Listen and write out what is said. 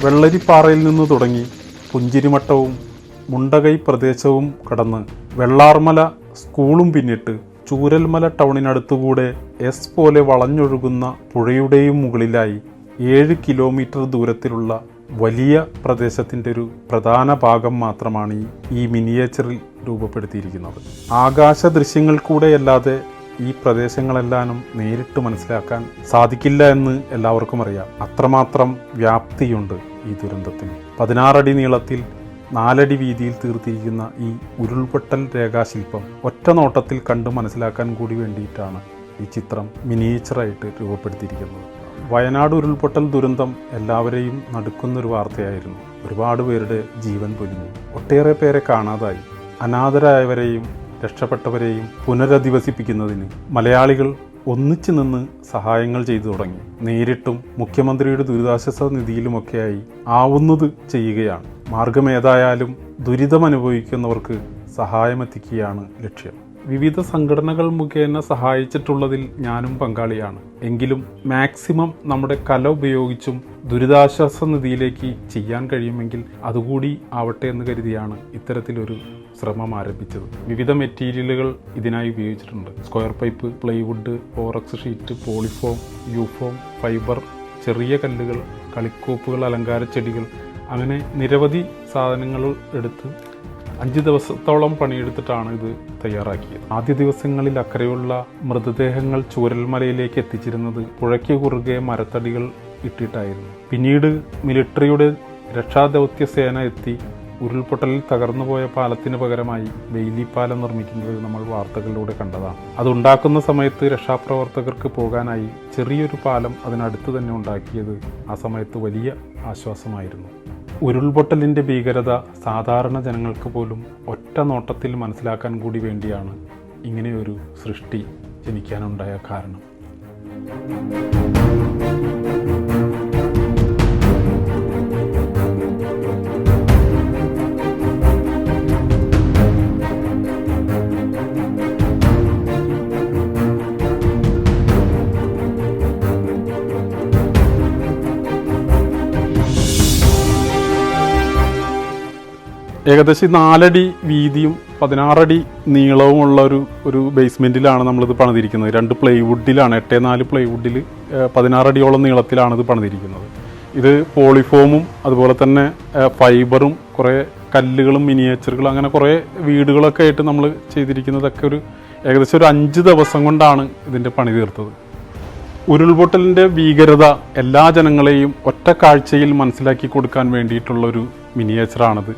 വെള്ളരിപ്പാറയിൽ നിന്ന് തുടങ്ങി പുഞ്ചിരിമട്ടവും മുണ്ടകൈ പ്രദേശവും കടന്ന് വെള്ളാർമല സ്കൂളും പിന്നിട്ട് ചൂരൽമല ടൗണിനടുത്തുകൂടെ എസ് പോലെ വളഞ്ഞൊഴുകുന്ന പുഴയുടെയും മുകളിലായി 7 കിലോമീറ്റർ ദൂരത്തിലുള്ള വലിയ പ്രദേശത്തിൻ്റെ ഒരു പ്രധാന ഭാഗം മാത്രമാണ് ഈ മിനിയേച്ചറിൽ രൂപപ്പെടുത്തിയിരിക്കുന്നത്. ആകാശ ദൃശ്യങ്ങൾ കൂടെയല്ലാതെ ഈ പ്രദേശങ്ങളെല്ലാം നേരിട്ട് മനസ്സിലാക്കാൻ സാധിക്കില്ല എന്ന് എല്ലാവർക്കും അറിയാം. അത്രമാത്രം വ്യാപ്തിയുണ്ട് ഈ ദുരന്തത്തിന്. 16 അടി നീളത്തിൽ 4 അടി വീതിയിൽ തീർത്തിരിക്കുന്ന ഈ ഉരുൾപൊട്ടൽ രേഖാശില്പം ഒറ്റ നോട്ടത്തിൽ കണ്ട് മനസ്സിലാക്കാൻ കൂടി വേണ്ടിയിട്ടാണ് ഈ ചിത്രം മിനിയേച്ചറായിട്ട് രൂപപ്പെടുത്തിയിരിക്കുന്നത്. വയനാട് ഉരുൾപൊട്ടൽ ദുരന്തം എല്ലാവരെയും നടുക്കുന്നൊരു വാർത്തയായിരുന്നു. ഒരുപാട് പേരുടെ ജീവൻ പൊലിഞ്ഞു, ഒട്ടേറെ പേരെ കാണാതായി. അനാഥരായവരെയും രക്ഷപ്പെട്ടവരെയും പുനരധിവസിപ്പിക്കുന്നതിന് മലയാളികൾ ഒന്നിച്ചു നിന്ന് സഹായങ്ങൾ ചെയ്തു തുടങ്ങി. നേരിട്ടും മുഖ്യമന്ത്രിയുടെ ദുരിതാശ്വാസ നിധിയിലുമൊക്കെയായി ആവുന്നത് ചെയ്യുകയാണ്. മാർഗമേതായാലും ദുരിതമനുഭവിക്കുന്നവർക്ക് സഹായമെത്തിക്കുകയാണ് ലക്ഷ്യം. വിവിധ സംഘടനകൾ മുഖേന സഹായിച്ചിട്ടുള്ളതിൽ ഞാനും പങ്കാളിയാണ്. എങ്കിലും മാക്സിമം നമ്മുടെ കല ഉപയോഗിച്ചും ദുരിതാശ്വാസ നിധിയിലേക്ക് ചെയ്യാൻ കഴിയുമെങ്കിൽ അതുകൂടി ആവട്ടെ എന്ന് കരുതിയാണ് ഇത്തരത്തിലൊരു ശ്രമം ആരംഭിച്ചത്. വിവിധ മെറ്റീരിയലുകൾ ഇതിനായി ഉപയോഗിച്ചിട്ടുണ്ട്. Square pipe, plywood, forex sheet, polyfoam, യൂഫോം, ഫൈബർ, ചെറിയ കല്ലുകൾ, കളിക്കോപ്പുകൾ, അലങ്കാര ചെടികൾ, അങ്ങനെ നിരവധി സാധനങ്ങൾ എടുത്ത് 5 ദിവസത്തോളം പണിയെടുത്തിട്ടാണ് ഇത് തയ്യാറാക്കിയത്. ആദ്യ ദിവസങ്ങളിൽ അക്കരെയുള്ള മൃതദേഹങ്ങൾ ചൂരൽമലയിലേക്ക് എത്തിച്ചിരുന്നത് പുഴയ്ക്ക് കുറുകെ മരത്തടികൾ ഇട്ടിട്ടായിരുന്നു. പിന്നീട് മിലിട്ടറിയുടെ രക്ഷാദൗത്യ സേന എത്തി ഉരുൾപൊട്ടലിൽ തകർന്നുപോയ പാലത്തിന് പകരമായി വേലിപ്പാലം നിർമ്മിക്കുന്നത് നമ്മൾ വാർത്തകളിലൂടെ കണ്ടതാണ്. അതുണ്ടാക്കുന്ന സമയത്ത് രക്ഷാപ്രവർത്തകർക്ക് പോകാനായി ചെറിയൊരു പാലം അതിനടുത്ത് തന്നെ ഉണ്ടാക്കിയത് ആ സമയത്ത് വലിയ ആശ്വാസമായിരുന്നു. ഉരുൾപൊട്ടലിൻ്റെ ഭീകരത സാധാരണ ജനങ്ങൾക്ക് പോലും ഒറ്റ നോട്ടത്തിൽ മനസ്സിലാക്കാൻ കൂടി വേണ്ടിയാണ് ഇങ്ങനെയൊരു സൃഷ്ടി ജനിക്കാനുണ്ടായ കാരണം. ഏകദേശം 4 അടി വീതിയും 16 അടി നീളവുമുള്ള ഒരു ബേസ്മെൻറ്റിലാണ് നമ്മളിത് പണിതിരിക്കുന്നത്. 2 പ്ലൈവുഡിലാണ്, 8x4 പ്ലൈവുഡിൽ 16 അടിയോളം നീളത്തിലാണ് ഇത് പണിതിരിക്കുന്നത്. ഇത് പോളിഫോമും അതുപോലെ തന്നെ ഫൈബറും കുറേ കല്ലുകളും മിനിയേച്ചറുകളും അങ്ങനെ കുറേ വീടുകളൊക്കെ ആയിട്ട് നമ്മൾ ചെയ്തിരിക്കുന്നതൊക്കെ ഏകദേശം ഒരു 5 ദിവസം കൊണ്ടാണ് ഇതിൻ്റെ പണി തീർത്തത്. ഉരുൾപൊട്ടലിൻ്റെ ഭീകരത എല്ലാ ജനങ്ങളെയും ഒറ്റ കാഴ്ചയിൽ മനസ്സിലാക്കി കൊടുക്കാൻ വേണ്ടിയിട്ടുള്ളൊരു മിനിയേച്ചറാണിത്.